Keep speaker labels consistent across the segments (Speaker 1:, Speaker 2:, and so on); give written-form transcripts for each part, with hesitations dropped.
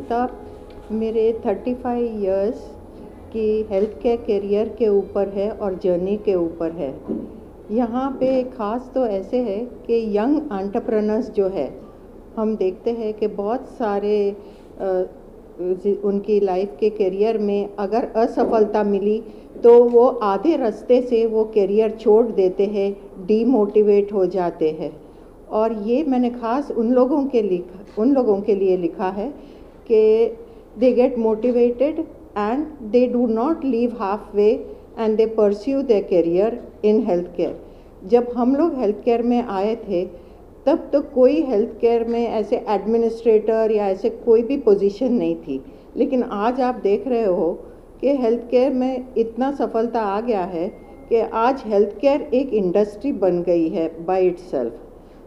Speaker 1: किताब मेरे 35 इयर्स की हेल्थ केयर करियर के ऊपर है और जर्नी के ऊपर है। यहाँ पे ख़ास तो ऐसे है कि यंग एंटरप्रेन्योर्स जो है, हम देखते हैं कि बहुत सारे उनकी लाइफ के करियर में अगर असफलता मिली तो वो आधे रास्ते से वो करियर छोड़ देते हैं, डीमोटिवेट हो जाते हैं। और ये मैंने ख़ास उन लोगों के लिए लिखा है कि they get motivated and they do not leave half way and they pursue their career in health care. जब हम लोग हेल्थ केयर में आए थे तब तो कोई हेल्थ केयर में ऐसे एडमिनिस्ट्रेटर या ऐसे कोई भी पोजीशन नहीं थी, लेकिन आज आप देख रहे हो कि हेल्थ केयर में इतना सफलता आ गया है कि आज हेल्थ केयर एक इंडस्ट्री बन गई है बाय इटसेल्फ।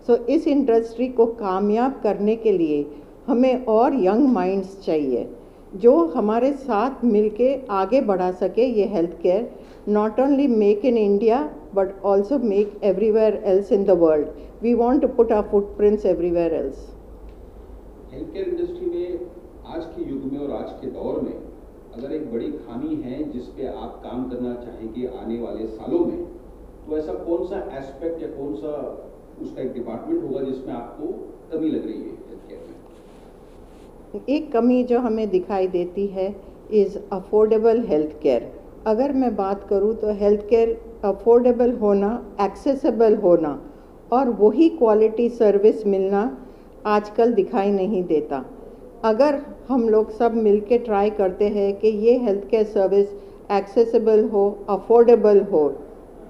Speaker 1: सो इस इंडस्ट्री को कामयाब करने के लिए हमें और यंग माइंड्स चाहिए जो हमारे साथ मिलके आगे बढ़ा सके ये health care, not only make in India but also make everywhere else in the world. We want to put our footprints everywhere else.
Speaker 2: Health care industry में आज के युग में और आज के दौर में अगर एक बड़ी खामी है जिस पे आप काम करना चाहेंगे आने वाले सालों में, तो ऐसा कौन सा एस्पेक्ट या कौन सा उसका एक डिपार्टमेंट होगा जिसमें आपको कमी लग रही है हेल्थ केयर में?
Speaker 1: एक कमी जो हमें दिखाई देती है इज़ अफोर्डेबल हेल्थ केयर। अगर मैं बात करूँ तो हेल्थ केयर अफोर्डेबल होना, एक्सेसिबल होना और वही क्वालिटी सर्विस मिलना आजकल दिखाई नहीं देता। अगर हम लोग सब मिलके ट्राई करते हैं कि ये हेल्थ केयर सर्विस एक्सेसिबल हो, अफोर्डेबल हो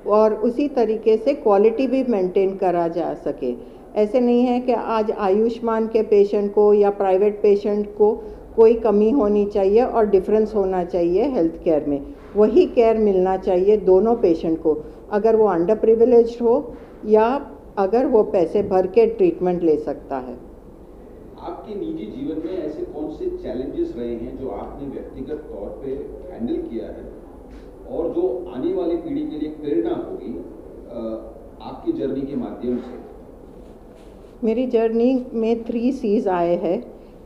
Speaker 1: और उसी तरीके से क्वालिटी भी मेंटेन करा जा सके। ऐसे नहीं है कि आज आयुष्मान के पेशेंट को या प्राइवेट पेशेंट को कोई कमी होनी चाहिए और डिफरेंस होना चाहिए हेल्थ केयर में। वही केयर मिलना चाहिए दोनों पेशेंट को, अगर वो अंडर प्रिविलेज्ड हो या अगर वो पैसे भर के ट्रीटमेंट ले सकता है।
Speaker 2: आपके निजी जीवन में ऐसे कौन से चैलेंजेस रहे हैं जो आपने व्यक्तिगत तौर पे हैंडल किया है और जो आने वाली पीढ़ी के लिए प्रेरणा होगी आपकी जर्नी के माध्यम से?
Speaker 1: मेरी जर्नी में 3 C's आए हैं।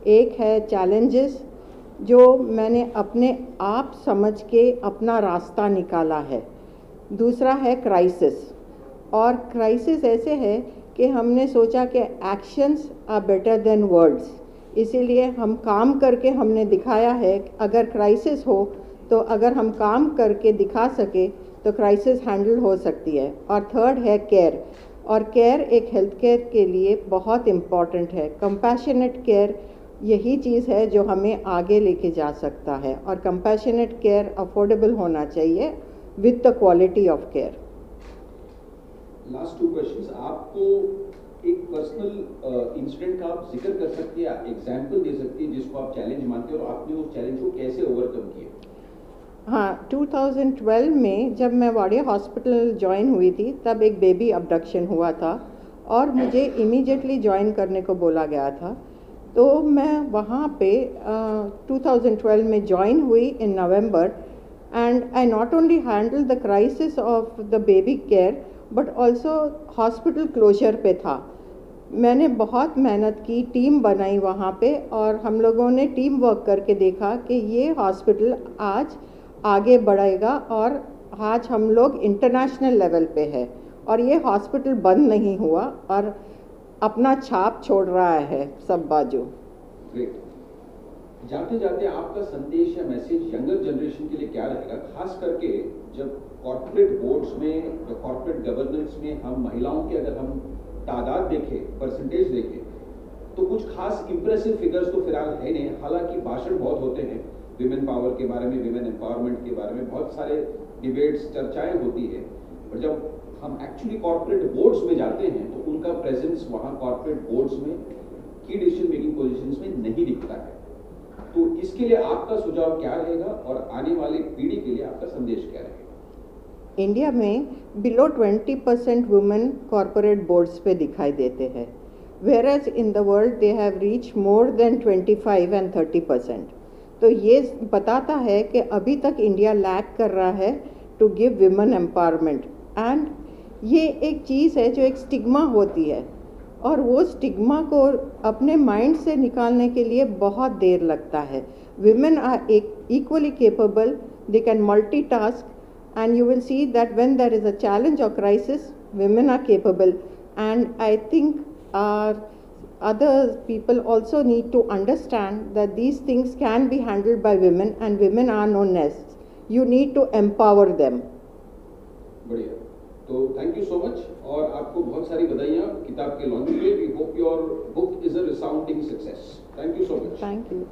Speaker 1: एक है चैलेंजेस, जो मैंने अपने आप समझ के अपना रास्ता निकाला है। दूसरा है क्राइसिस, और क्राइसिस ऐसे है कि हमने सोचा कि actions are better than words, इसीलिए हम काम करके हमने दिखाया है। अगर क्राइसिस हो तो अगर हम काम करके दिखा सके तो क्राइसिस हैंडल हो सकती है। और थर्ड है केयर, और केयर एक हेल्थ केयर के लिए बहुत इम्पॉर्टेंट है। कंपैशनेट केयर यही चीज़ है जो हमें आगे लेके जा सकता है, और कंपैशनेट केयर अफोर्डेबल होना चाहिए with the quality of care.
Speaker 2: Last 2 questions. आपको एक पर्सनल इंसिडेंट का आप जिक्र कर सकती है, एग्जांपल दे सकती है जिसको आप चैलेंज मानते हो और आपने उस चैलेंज को कैसे ओवरकम किया?
Speaker 1: हाँ, 2012 में जब मैं वाडिया हॉस्पिटल ज्वाइन हुई थी तब एक बेबी अबडक्शन हुआ था और मुझे इमीडिएटली ज्वाइन करने को बोला गया था। तो मैं वहाँ पे 2012 में ज्वाइन हुई in November, and I not only handle the crisis of the baby care but also hospital closure पे था। मैंने बहुत मेहनत की, टीम बनाई वहाँ पे, और हम लोगों ने टीम वर्क करके देखा कि ये हॉस्पिटल आज आगे बढ़ेगा और आज हम लोग इंटरनेशनल लेवल पे है, और ये हॉस्पिटल बंद नहीं हुआ और अपना छाप छोड़ रहा है सब बाजू।
Speaker 2: ग्रेट। जाते जाते आपका संदेश या मैसेज यंगर जनरेशन के लिए क्या रहेगा, खास करके जब कॉर्पोरेट बोर्ड्स में या कॉर्पोरेट गवर्नेंस में हम महिलाओं के अगर हम तादाद देखें, परसेंटेज देखें, तो कुछ खास इंप्रेसिव फिगर्स तो फिलहाल है नहीं। हालांकि भाषण बहुत होते हैं विमेन पावर के बारे में, विमेन एम्पावरमेंट के बारे में, बहुत सारे डिबेट्स, चर्चाएं होती है, और जब हम एक्चुअली कॉर्पोरेट बोर्ड्स में जाते हैं तो उनका प्रेजेंस वहाँ कॉर्पोरेट बोर्ड्स में की डिसीजन मेकिंग पोजीशंस में नहीं दिखता है। तो इसके लिए आपका सुझाव क्या रहेगा और आने वाली पीढ़ी के लिए आपका संदेश क्या रहेगा?
Speaker 1: इंडिया में बिलो 20% वुमेन कॉर्पोरेट बोर्ड्स पे दिखाई देते हैं, whereas in the world they have reached more than 25 and 30%। तो ये बताता है कि अभी तक इंडिया लैग कर रहा है to give women empowerment, and ये एक चीज़ है जो एक स्टिग्मा होती है, और वो स्टिग्मा को अपने माइंड से निकालने के लिए बहुत देर लगता है. Women are equally capable, they can multitask, and you will see that when there is a challenge or crisis, women are capable. And I think other people also need to understand that these things can be handled by women, and women are no nests. You need to empower them.
Speaker 2: बढ़िया. तो thank you so much और आपको बहुत सारी बधाइयाँ किताब के launch पे. We hope your book is a resounding success. Thank you so much.
Speaker 1: Thank you.